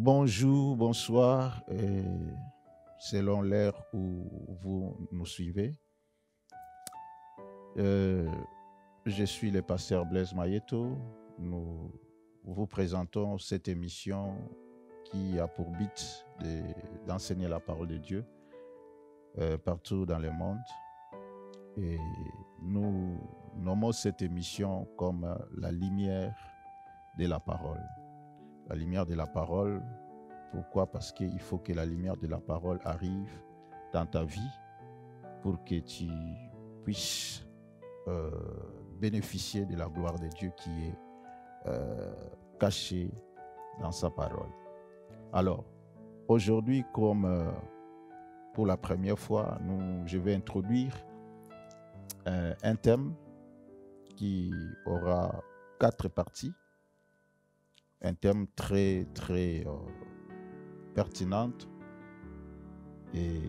Bonjour, bonsoir, et selon l'heure où vous nous suivez. Euh, je suis le pasteur Blaise Mayeto. Nous vous présentons cette émission qui a pour but d'enseigner la parole de Dieu partout dans le monde. Et nous nommons cette émission comme la lumière de la parole. La lumière de la parole. Pourquoi? Parce qu'il faut que la lumière de la parole arrive dans ta vie pour que tu puisses bénéficier de la gloire de Dieu qui est cachée dans sa parole. Alors, aujourd'hui, comme pour la première fois, je vais introduire un thème qui aura 4 parties. Un thème très pertinente et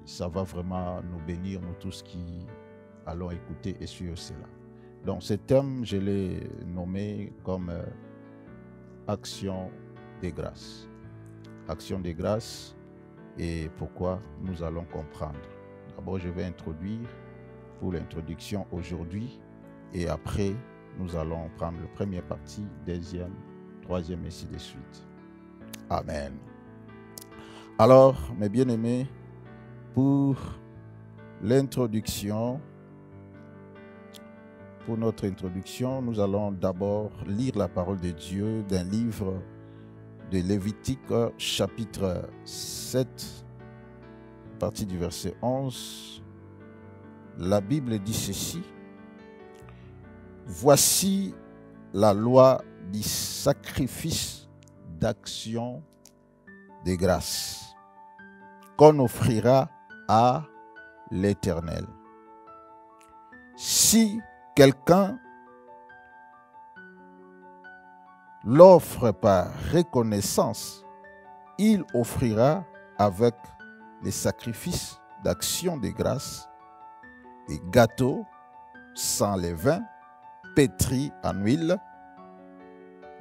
ça va vraiment nous bénir, nous tous qui allons écouter et suivre cela. Donc ce thème, je l'ai nommé comme action des grâces. Action des grâces, et pourquoi nous allons comprendre. D'abord, je vais introduire pour l'introduction aujourd'hui et après, nous allons prendre la première partie, deuxième, troisième, et ainsi de suite. Amen. Alors, mes bien-aimés, pour l'introduction, pour notre introduction, nous allons d'abord lire la parole de Dieu d'un livre de Lévitique, chapitre 7, partie du verset 11. La Bible dit ceci: « Voici la loi du sacrifice d'action de grâce qu'on offrira à l'Éternel. Si quelqu'un l'offre par reconnaissance, il offrira avec les sacrifices d'action de grâce des gâteaux sans levain, pétris en huile.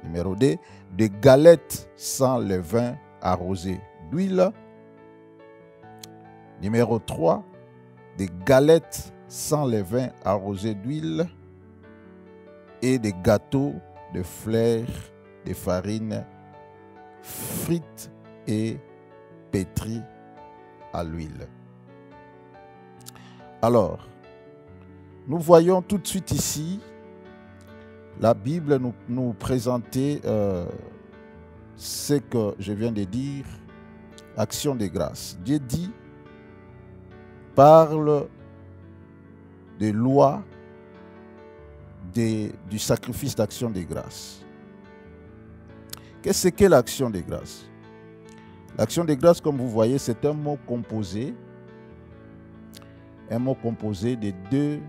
Numéro 2, des galettes sans levain arrosées d'huile. Numéro 3, des galettes sans levain arrosées d'huile et des gâteaux de fleurs de farine frites et pétris à l'huile. » Alors, nous voyons tout de suite ici la Bible nous présenter ce que je viens de dire, action de grâce. Dieu dit, parle de loi du sacrifice d'action de grâce. Qu'est-ce que l'action de grâce? L'action de grâce, comme vous voyez, c'est un mot composé de 2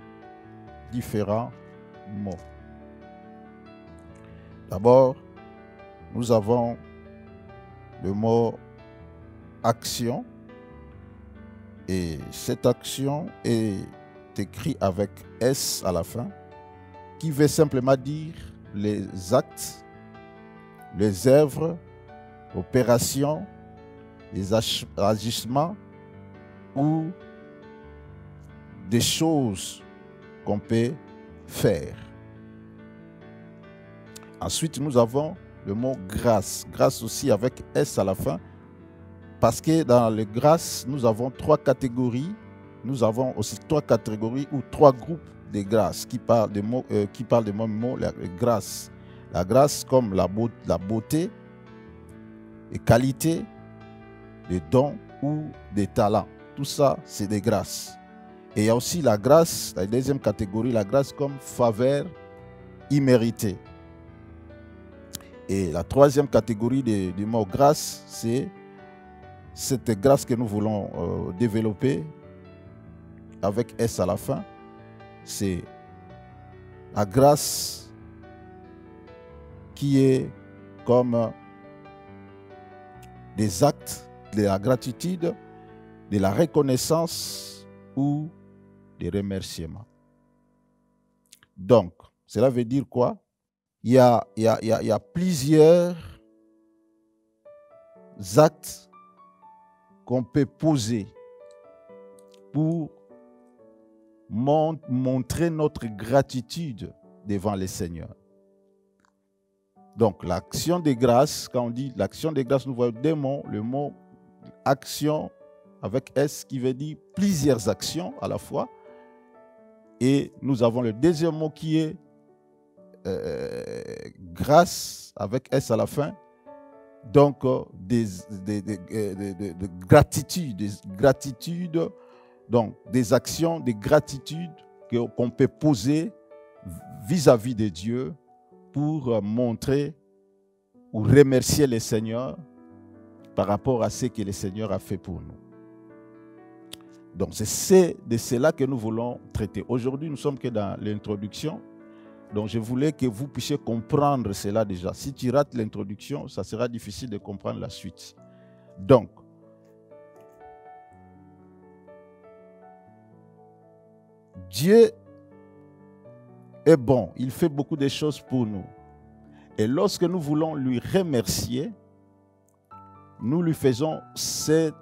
différents mots. D'abord, nous avons le mot action, et cette action est écrite avec S à la fin, qui veut simplement dire les actes, les œuvres, opérations, les agissements ou des choses qu'on peut faire. Ensuite, nous avons le mot grâce. Grâce aussi avec S à la fin. Parce que dans le grâce, nous avons 3 catégories. Nous avons aussi 3 catégories ou 3 groupes de grâce qui parlent des mêmes mots, la grâce. La grâce comme la beauté, les qualités, les dons ou des talents. Tout ça, c'est des grâces. Et il y a aussi la grâce, la deuxième catégorie, la grâce comme faveur imméritée. Et la troisième catégorie du mot grâce, c'est cette grâce que nous voulons développer avec S à la fin. C'est la grâce qui est comme des actes de la gratitude, de la reconnaissance ou des remerciements. Donc, cela veut dire quoi? Il y a plusieurs actes qu'on peut poser pour montrer notre gratitude devant le Seigneur. Donc, l'action de grâce, quand on dit l'action de grâce, nous voyons deux mots, le mot action avec S qui veut dire plusieurs actions à la fois. Et nous avons le deuxième mot qui est grâce avec S à la fin. Donc, de gratitude, donc des actions de gratitude qu'on peut poser vis-à-vis de Dieu pour montrer ou remercier le Seigneur par rapport à ce que le Seigneur a fait pour nous. Donc, c'est de cela que nous voulons traiter. Aujourd'hui, nous sommes que dans l'introduction. Donc, je voulais que vous puissiez comprendre cela déjà. Si tu rates l'introduction, ça sera difficile de comprendre la suite. Donc, Dieu est bon. Il fait beaucoup de choses pour nous. Et lorsque nous voulons lui remercier, nous lui faisons ce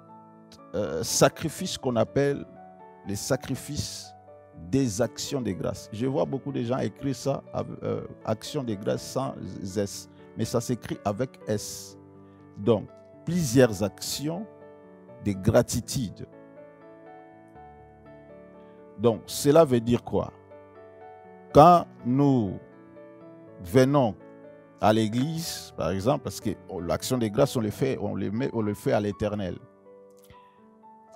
sacrifice qu'on appelle les sacrifices des actions de grâce. Je vois beaucoup de gens écrire ça, action de grâce sans S, mais ça s'écrit avec S. Donc, plusieurs actions de gratitude. Donc, cela veut dire quoi? Quand nous venons à l'église, par exemple, parce que l'action de grâce, on le fait à l'Éternel,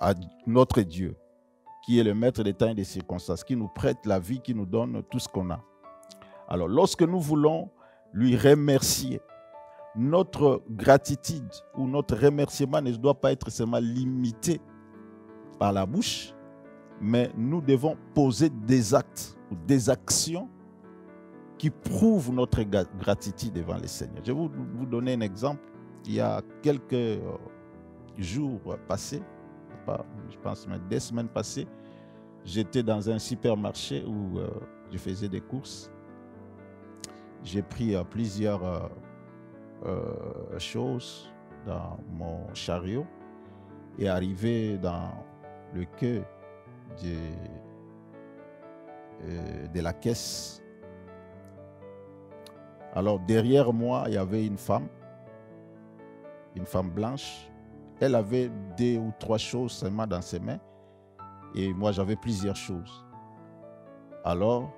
à notre Dieu, qui est le maître des temps et des circonstances, qui nous prête la vie, qui nous donne tout ce qu'on a. Alors, lorsque nous voulons lui remercier, notre gratitude ou notre remerciement ne doit pas être seulement limité par la bouche, mais nous devons poser des actes ou des actions qui prouvent notre gratitude devant le Seigneur. Je vais vous donner un exemple. Il y a quelques jours passés, je pense même 2 semaines passées, j'étais dans un supermarché où je faisais des courses. J'ai pris plusieurs choses dans mon chariot et arrivé dans le queue de la caisse. Alors derrière moi, il y avait une femme blanche. Elle avait 2 ou 3 choses seulement dans ses mains et moi j'avais plusieurs choses. Alors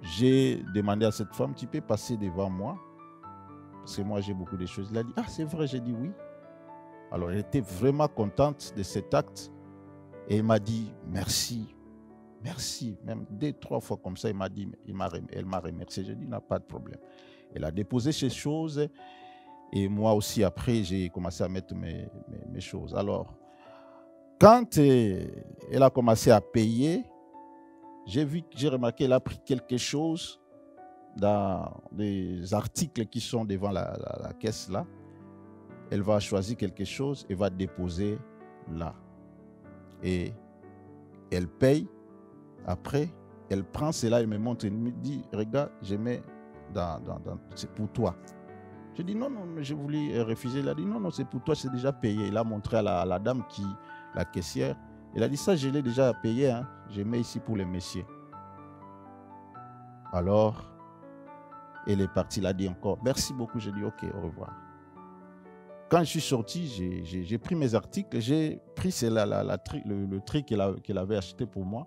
j'ai demandé à cette femme, tu peux passer devant moi parce que moi j'ai beaucoup de choses. Elle a dit, ah c'est vrai, j'ai dit oui. Alors elle était vraiment contente de cet acte et elle m'a dit merci. Merci, même 2, 3 fois comme ça, elle m'a remercié. J'ai dit, n'a pas de problème. Elle a déposé ses choses et moi aussi, après, j'ai commencé à mettre mes choses. Alors, quand elle a commencé à payer, j'ai remarqué qu'elle a pris quelque chose dans les articles qui sont devant la caisse là. Elle va choisir quelque chose et va déposer là. Et elle paye. Après, elle prend cela, elle me montre, elle me dit, regarde, je mets c'est pour toi. Je dis, non, je voulais refuser. Elle a dit, non, c'est pour toi, c'est déjà payé. Elle a montré à la dame la caissière. Elle a dit, ça, je l'ai déjà payé, hein. Je mets ici pour les messieurs. Alors, elle est partie, elle a dit encore, merci beaucoup. J'ai dit, ok, au revoir. Quand je suis sorti, j'ai pris mes articles, j'ai pris le truc qu'elle avait acheté pour moi.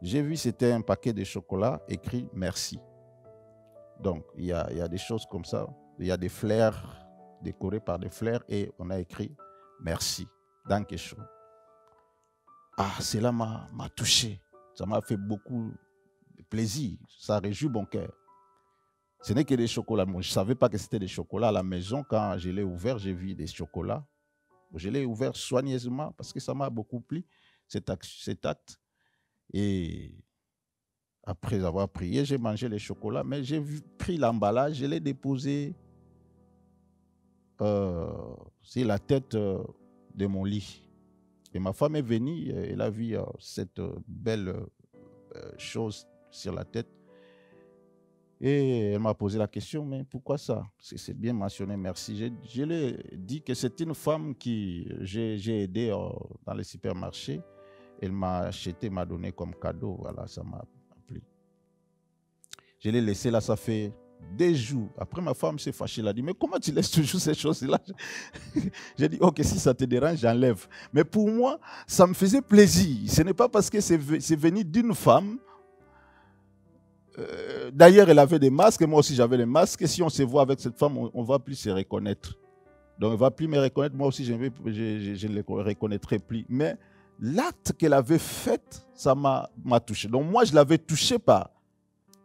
J'ai vu, c'était un paquet de chocolat écrit merci. Donc, il y a des choses comme ça. Il y a des fleurs décorés par des fleurs et on a écrit merci. Dankeschön. Ah, cela m'a touché. Ça m'a fait beaucoup de plaisir. Ça réjouit mon cœur. Ce n'est que des chocolats. Moi, je ne savais pas que c'était des chocolats à la maison. Quand je l'ai ouvert, j'ai vu des chocolats. Je l'ai ouvert soigneusement parce que ça m'a beaucoup plu, cet acte. Et après avoir prié, j'ai mangé les chocolats, mais j'ai pris l'emballage, je l'ai déposé sur la tête de mon lit. Et ma femme est venue, elle a vu cette belle chose sur la tête. Et elle m'a posé la question, mais pourquoi ça? C'est bien mentionné, merci. Je lui ai dit que c'est une femme qui j'ai aidé dans les supermarchés. Elle m'a acheté, m'a donné comme cadeau. Voilà, ça m'a plu. Je l'ai laissé là, ça fait des jours. Après, ma femme s'est fâchée. Elle a dit, mais comment tu laisses toujours ces choses-là? J'ai dit, ok, si ça te dérange, j'enlève. Mais pour moi, ça me faisait plaisir. Ce n'est pas parce que c'est venu d'une femme. D'ailleurs, elle avait des masques, et moi aussi j'avais des masques. Et si on se voit avec cette femme, on ne va plus se reconnaître. Donc, elle ne va plus me reconnaître. Moi aussi, je ne le reconnaîtrai plus. Mais l'acte qu'elle avait fait, ça m'a touché. Donc, moi, je l'avais touché par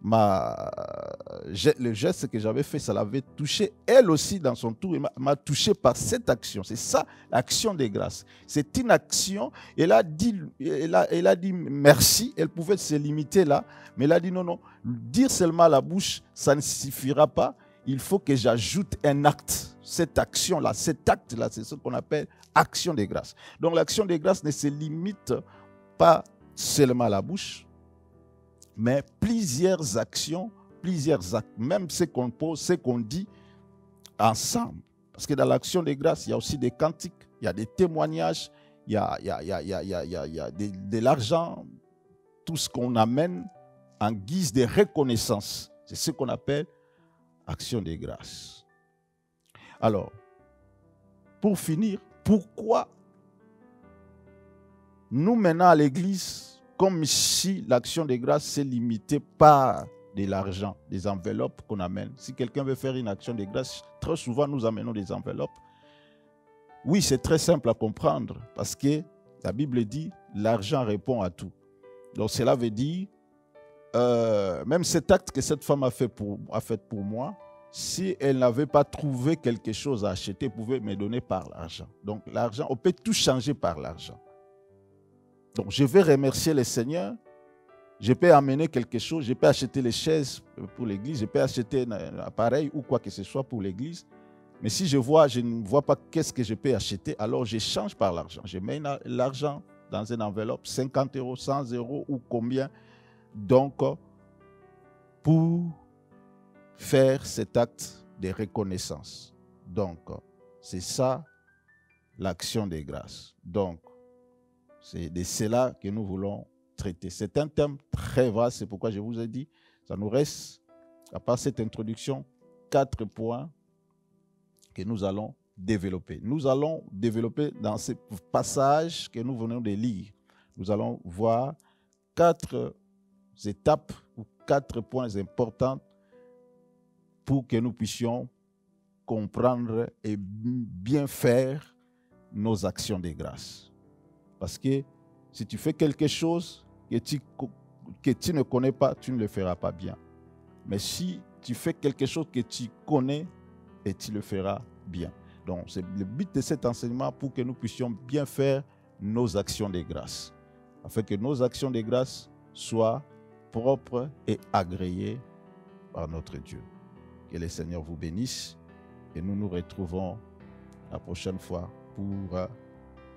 le geste que j'avais fait, ça l'avait touché. Elle aussi, dans son tour, m'a touché par cette action. C'est ça, l'action des grâces. C'est une action. Elle a dit merci. Elle pouvait se limiter là. Mais elle a dit non. Dire seulement à la bouche, ça ne suffira pas. Il faut que j'ajoute un acte. Cette action-là, cet acte-là, c'est ce qu'on appelle action des grâces. Donc l'action des grâces ne se limite pas seulement à la bouche, mais plusieurs actions, plusieurs actes, même ce qu'on pose, ce qu'on dit ensemble. Parce que dans l'action des grâces, il y a aussi des cantiques, il y a des témoignages, il y a de l'argent, tout ce qu'on amène en guise de reconnaissance. C'est ce qu'on appelle action des grâces. Alors, pour finir, pourquoi nous maintenant à l'église, comme ici, l'action des grâces s'est limitée par de l'argent, des enveloppes qu'on amène. Si quelqu'un veut faire une action des grâces, très souvent nous amenons des enveloppes. Oui, c'est très simple à comprendre parce que la Bible dit l'argent répond à tout. Donc cela veut dire, même cet acte que cette femme a fait pour moi, si elle n'avait pas trouvé quelque chose à acheter, elle pouvait me donner par l'argent. Donc l'argent, on peut tout changer par l'argent. Donc, je vais remercier le Seigneur. Je peux amener quelque chose. Je peux acheter les chaises pour l'église. Je peux acheter un appareil ou quoi que ce soit pour l'église. Mais si je ne vois pas qu'est-ce que je peux acheter, alors je change par l'argent. Je mets l'argent dans une enveloppe, 50 €, 100 € ou combien. Donc, pour faire cet acte de reconnaissance. Donc, c'est ça l'action des grâces. Donc, c'est de cela que nous voulons traiter. C'est un thème très vaste, c'est pourquoi je vous ai dit, ça nous reste, à part cette introduction, 4 points que nous allons développer. Nous allons développer dans ces passages que nous venons de lire. Nous allons voir 4 étapes ou 4 points importants pour que nous puissions comprendre et bien faire nos actions de grâce. Parce que si tu fais quelque chose que tu ne connais pas, tu ne le feras pas bien. Mais si tu fais quelque chose que tu connais, et tu le feras bien. Donc, c'est le but de cet enseignement pour que nous puissions bien faire nos actions de grâce. Afin que nos actions de grâce soient propres et agréées par notre Dieu. Que le Seigneur vous bénisse et nous nous retrouvons la prochaine fois pour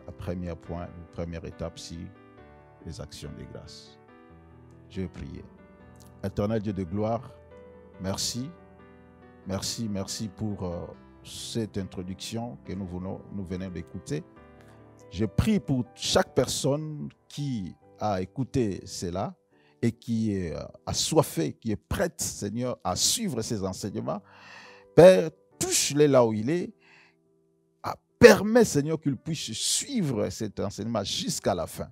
un premier point, une première étape, si les actions de grâce. Je vais prier. Éternel Dieu de gloire, merci. Merci pour cette introduction que nous venons d'écouter. Je prie pour chaque personne qui a écouté cela et qui est assoiffée, qui est prête, Seigneur, à suivre ces enseignements. Père, touche-les là où il est. Permets, Seigneur, qu'il puisse suivre cet enseignement jusqu'à la fin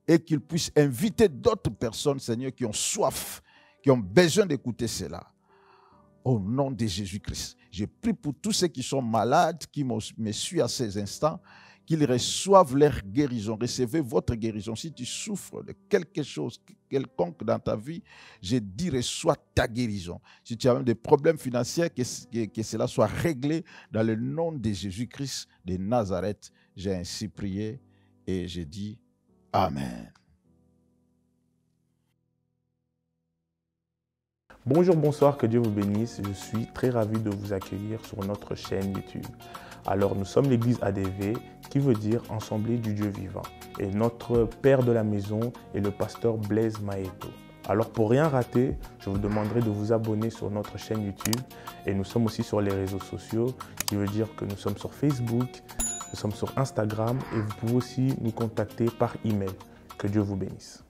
et qu'il puisse inviter d'autres personnes, Seigneur, qui ont soif, qui ont besoin d'écouter cela. Au nom de Jésus-Christ, je prie pour tous ceux qui sont malades, qui me suivent à ces instants, qu'ils reçoivent leur guérison. Recevez votre guérison. Si tu souffres de quelque chose quelconque dans ta vie, je dis reçois ta guérison. Si tu as même des problèmes financiers, que cela soit réglé dans le nom de Jésus-Christ de Nazareth. J'ai ainsi prié et j'ai dit Amen. Bonjour, bonsoir, que Dieu vous bénisse. Je suis très ravi de vous accueillir sur notre chaîne YouTube. Alors, nous sommes l'église ADV, qui veut dire Assemblée du Dieu vivant. Et notre père de la maison est le pasteur Blaise Maeto. Alors pour rien rater, je vous demanderai de vous abonner sur notre chaîne YouTube et nous sommes aussi sur les réseaux sociaux, qui veut dire que nous sommes sur Facebook, nous sommes sur Instagram et vous pouvez aussi nous contacter par email. Que Dieu vous bénisse.